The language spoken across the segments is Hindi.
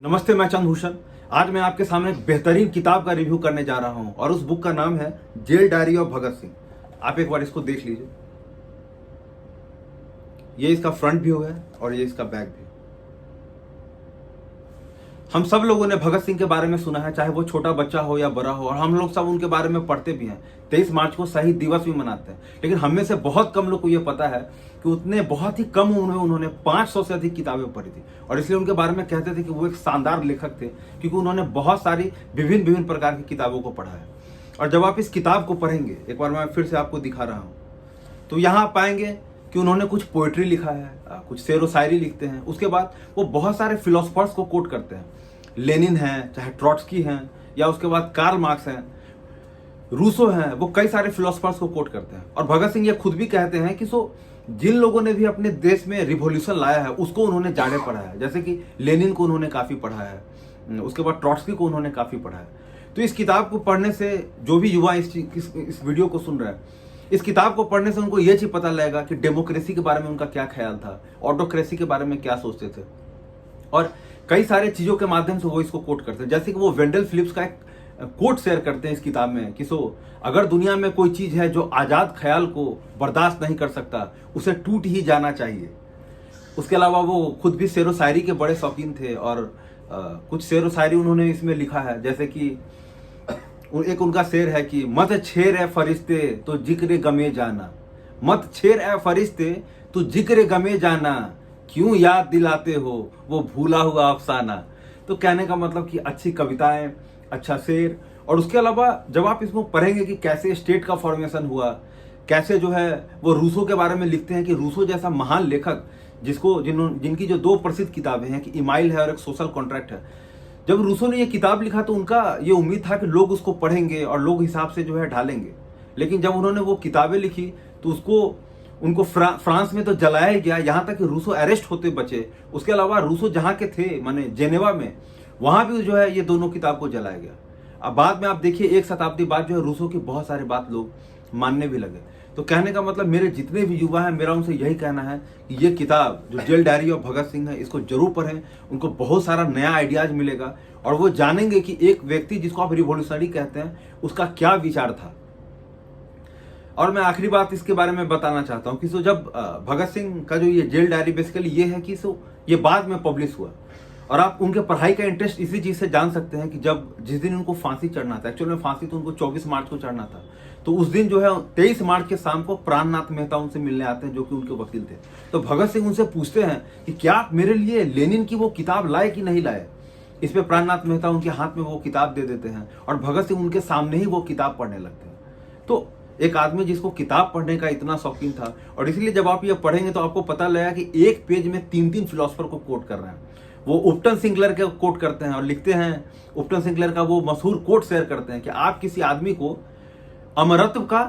नमस्ते, मैं चंद्रभूषण। आज मैं आपके सामने एक बेहतरीन किताब का रिव्यू करने जा रहा हूं और उस बुक का नाम है jail diary of Bhagat Singh. आप एक बार इसको देख लीजिए। ये इसका फ्रंट व्यू है और ये इसका बैक व्यू। हम सब लोगों ने भगत सिंह के बारे में सुना है, चाहे वो छोटा बच्चा हो या बड़ा हो, और हम लोग सब उनके बारे में पढ़ते भी हैं। 23 मार्च को शहीद दिवस भी मनाते हैं। लेकिन हम में से बहुत कम लोग को यह पता है कि उतने बहुत ही कम उम्र में उन्होंने 500 से अधिक किताबें पढ़ी थी। और इसलिए उनके बारे में कहते थे कि वो एक शानदार लेखक थे, क्योंकि उन्होंने बहुत सारी विभिन्न विभिन्न प्रकार की किताबों को पढ़ा है। और जब आप इस किताब को पढ़ेंगे, एक बार मैं फिर से आपको दिखा रहा हूँ, तो यहाँ आप पाएंगे कि उन्होंने कुछ पोएट्री लिखा है, कुछ शेर व शायरी लिखते हैं। उसके बाद वो बहुत सारे फिलोसफर्स को कोट करते हैं। लेनिन हैं, चाहे ट्रॉट्स्की हैं, या उसके बाद कार्ल मार्क्स हैं, रूसो हैं, वो कई सारे फिलोसफर्स को कोट करते हैं। और भगत सिंह ये खुद भी कहते हैं कि जिन लोगों ने भी अपने देश में रिवॉल्यूशन लाया है उसको उन्होंने जाड़े पढ़ा है। जैसे कि लेनिन को उन्होंने काफ़ी पढ़ा है, उसके बाद ट्रॉट्स्की को उन्होंने काफ़ी पढ़ा है। तो इस किताब को पढ़ने से जो भी युवा इस वीडियो को सुन रहे हैं, इस किताब को पढ़ने से उनको ये चीज़ पता लगेगा कि डेमोक्रेसी के बारे में उनका क्या ख्याल था, ऑटोक्रेसी के बारे में क्या सोचते थे, और कई सारे चीज़ों के माध्यम से वो इसको कोट करते हैं। जैसे कि वो वेंडल फिलिप्स का एक कोट शेयर करते हैं इस किताब में कि अगर दुनिया में कोई चीज़ है जो आज़ाद ख्याल को बर्दाश्त नहीं कर सकता, उसे टूट ही जाना चाहिए। उसके अलावा वो खुद भी शेर व शायरी के बड़े शौकीन थे और कुछ शेर व शायरी उन्होंने इसमें लिखा है। जैसे कि एक उनका शेर है कि मत छेर ए फरिश्ते तो जिक्र गमे जाना, मत छेर ए फरिश्ते तो जिक्र गमे जाना, क्यों याद दिलाते हो वो भूला हुआ अफसाना। तो कहने का मतलब कि अच्छी कविताएं, अच्छा शेर। और उसके अलावा जब आप इसको पढ़ेंगे कि कैसे स्टेट का फॉर्मेशन हुआ, कैसे जो है वो रूसो के बारे में लिखते हैं कि रूसो जैसा महान लेखक जिनकी जो 2 प्रसिद्ध किताबें हैं कि इमाइल है और एक सोशल कॉन्ट्रैक्ट है। जब रूसो ने ये किताब लिखा तो उनका ये उम्मीद था कि लोग उसको पढ़ेंगे और लोग हिसाब से जो है ढालेंगे। लेकिन जब उन्होंने वो किताबें लिखी तो उनको फ्रांस में तो जलाया ही गया, यहाँ तक कि रूसो अरेस्ट होते बचे। उसके अलावा रूसो जहाँ के थे, माने जेनेवा में, वहाँ भी जो है ये दोनों किताब को जलाया गया। अब बाद में आप देखिए 1 शताब्दी बाद जो है रूसो की बहुत सारी बात लोग मानने भी लगे। तो कहने का मतलब मेरे जितने भी युवा हैं, मेरा उनसे यही कहना है कि ये किताब जो jail diary of Bhagat Singh है, इसको जरूर पढ़ें। उनको बहुत सारा नया आइडियाज मिलेगा और वो जानेंगे कि एक व्यक्ति जिसको आप रिवॉल्यूशनरी कहते हैं उसका क्या विचार था। और मैं आखिरी बात इसके बारे में बताना चाहता हूँ कि जब भगत सिंह का जो ये जेल डायरी बेसिकली ये है कि ये बाद में पब्लिश हुआ, और आप उनके पढ़ाई का इंटरेस्ट इसी चीज़ से जान सकते हैं कि जिस दिन उनको फांसी चढ़ना था, एक्चुअल में फांसी तो उनको 24 मार्च को चढ़ना था, तो उस दिन जो है 23 मार्च के शाम को प्राणनाथ मेहता उनसे मिलने आते हैं, जो कि उनके वकील थे। तो भगत सिंह उनसे पूछते हैं कि क्या आप मेरे लिए लेनिन की वो किताब लाए कि नहीं लाए। इस पे प्राणनाथ मेहता उनके हाथ में वो किताब दे देते हैं और भगत सिंह उनके सामने ही वो किताब पढ़ने लगते हैं। तो एक आदमी जिसको किताब पढ़ने का इतना शौकीन था, और इसलिए जब आप ये पढ़ेंगे तो आपको पता लगेगा कि एक पेज में 3-3 फिलोसफर को कोट कर रहे हैं। वो उपटन सिंकलर के कोट करते हैं और लिखते हैं, उपटन सिंकलर का वो मशहूर कोट शेयर करते हैं कि आप किसी आदमी को अमरत्व का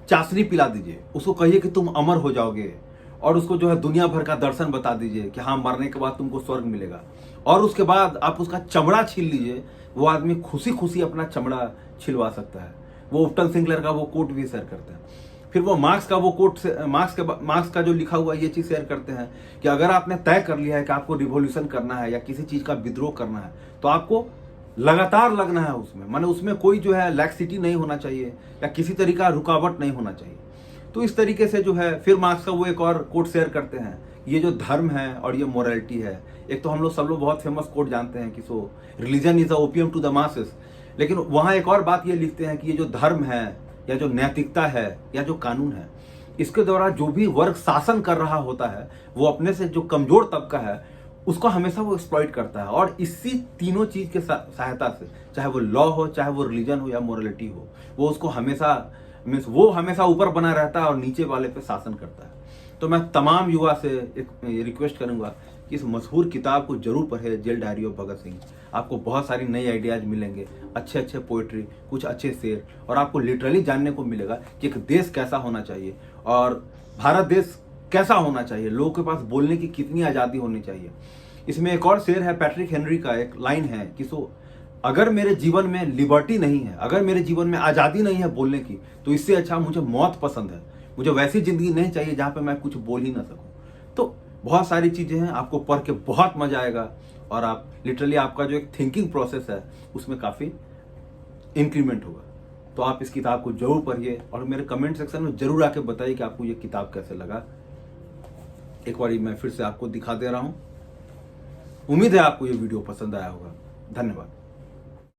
चाशनी पिला दीजिए, उसको कहिए कि तुम अमर हो जाओगे, और उसको जो है दुनिया भर का दर्शन बता दीजिए कि हाँ, मरने के बाद तुमको स्वर्ग मिलेगा, और उसके बाद आप उसका चमड़ा छील लीजिए। वो आदमी खुशी खुशी अपना चमड़ा छिलवा सकता है। वो उपटन सिंकलर का वो कोट भी शेयर करते हैं। फिर वो मार्क्स का वो कोट, मार्क्स का जो लिखा हुआ ये चीज़ शेयर करते हैं कि अगर आपने तय कर लिया है कि आपको रिवॉल्यूशन करना है या किसी चीज़ का विद्रोह करना है, तो आपको लगातार लगना है उसमें, माने उसमें कोई जो है लैक्सिटी नहीं होना चाहिए या किसी तरीका रुकावट नहीं होना चाहिए। तो इस तरीके से जो है फिर मार्क्स का वो एक और कोट शेयर करते हैं, ये जो धर्म है और ये मोरालिटी है। एक तो सब लोग बहुत फेमस कोट जानते हैं कि religion is the opium to the masses, लेकिन वहाँ एक और बात ये लिखते हैं कि ये जो धर्म है या जो नैतिकता है या जो कानून है, इसके द्वारा जो भी वर्ग शासन कर रहा होता है वो अपने से जो कमजोर तबका है उसको हमेशा वो एक्सप्लॉइट करता है। और इसी तीनों चीज के सहायता से, चाहे वो लॉ हो, चाहे वो रिलीजन हो या मोरालिटी हो, वो उसको हमेशा ऊपर बना रहता है और नीचे वाले पे शासन करता है। तो मैं तमाम युवा से एक रिक्वेस्ट करूंगा कि इस मशहूर किताब को जरूर पढ़े, jail diary of Bhagat Singh. आपको बहुत सारी नई आइडियाज मिलेंगे, अच्छे अच्छे पोएट्री, कुछ अच्छे शेर, और आपको लिटरली जानने को मिलेगा कि एक देश कैसा होना चाहिए और भारत देश कैसा होना चाहिए, लोगों के पास बोलने की कितनी आज़ादी होनी चाहिए। इसमें एक और शेर है पैट्रिक हेनरी का, एक लाइन है कि अगर मेरे जीवन में लिबर्टी नहीं है, अगर मेरे जीवन में आज़ादी नहीं है बोलने की, तो इससे अच्छा मुझे मौत पसंद है। मुझे वैसी जिंदगी नहीं चाहिए जहाँ पे मैं कुछ बोल ही ना सकूँ। तो बहुत सारी चीज़ें हैं, आपको पढ़ के बहुत मजा आएगा और आप लिटरली आपका जो एक थिंकिंग प्रोसेस है उसमें काफ़ी इंक्रीमेंट होगा। तो आप इस किताब को जरूर पढ़िए और मेरे कमेंट सेक्शन में जरूर आके बताइए कि आपको ये किताब कैसे लगा। एक बार मैं फिर से आपको दिखा दे रहा हूँ। उम्मीद है आपको ये वीडियो पसंद आया होगा। धन्यवाद।